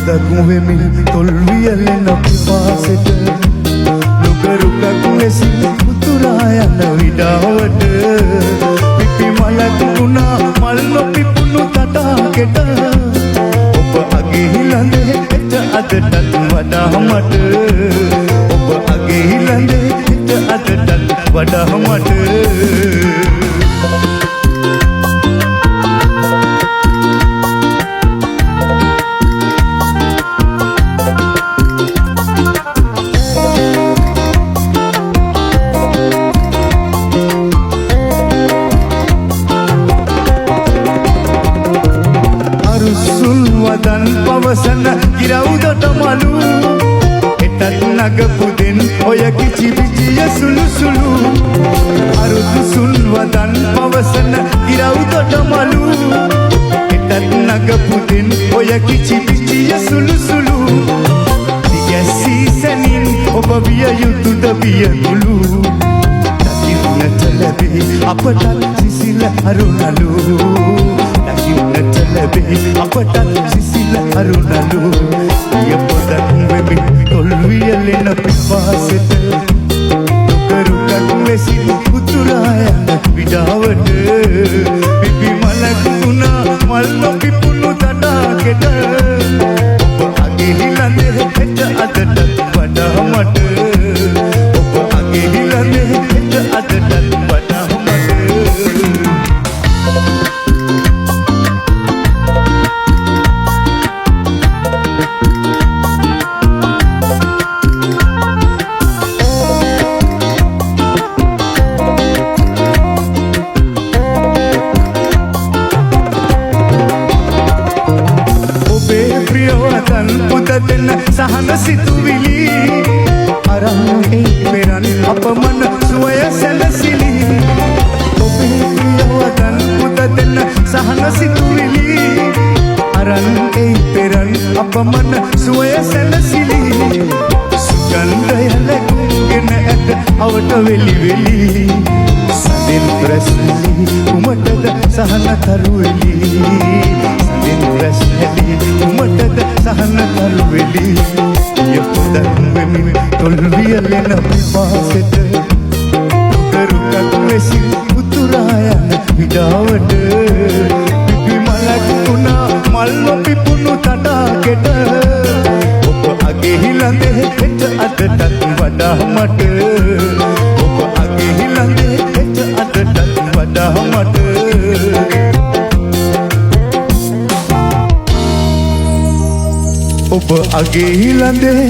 පොදක් වෙමින් තොල් වියලෙන පිපාසෙට නුගරුකක් ලෙසින් උතුරා යන විඩාවට පිපි මලක් වුණා මල් නොපිපුණු තටාකෙට ඔබ අගේ ළඳේ එට අදටත් වඩා මට ඔබ අගේ ළඳේ එට අදටත් වඩා මට වදන් පවසන ගිරවුදට මලු එටත් නගපුදෙන් ඔය කිචි පිචිය සුළු සුළු අරුදු සුන් වදන් පවසන ගිරවුදට මලු එටත් නගපුදෙන් ඔය කිචි පිචිය සුළු සුළු දිගැසී සැනින් ඔබ විය යුතුද වියගුළු දකින්නට ලැබේ අපටත් සිසිල අරුණලු දකින්නට ලැබේ අපටත් සිසිල අරුණලු පිය පොදක් වෙමින් තොල් වියලෙන පිපාසෙට නුගරුකක් ලෙසින් උතුරා යන විඩාවට පිපි මලක් වුණා මල් නොපිපුණු තටාකෙට ඔබ අගේ ළඳේ එට අදටත් වඩා මට ඔබ අගේ ළඳේ එට අදටත් වඩා මට පුදදෙන සහන සිතුවිලි අරන් පෙරන් අපමණ සුවය සැලසිලි ඔබේ ප්‍රියවදන් පුදදෙන සහන සිතුවිලි අරන් පෙරන් අපමණ සුවය සැලසිලි සුගන්ධය ලැබුගෙන ඇත අවට වෙලි වෙලි සදින් ප්‍රශ්නලි උමටද සහන තරුවෙලි සදින් ප්‍රශ්නලි උමටද සහන තරුවෙලි පිය පොදක් වෙමින් තොල් වියලෙන පිපාසෙට නුගරුකක් ලෙසින් උතුරා යන විඩාවට පිපි මලක් වුණා මල් නොපිපුණු තටාකෙට ඔබ අගේ ළඳේ එට අදටත් වඩා මට ඔබ අගේ ළඳේ එට අදටත් වඩා මට ඔබ අගේ ළඳේ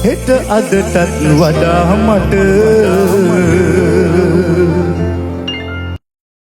හෙට අදටත් වඩා මට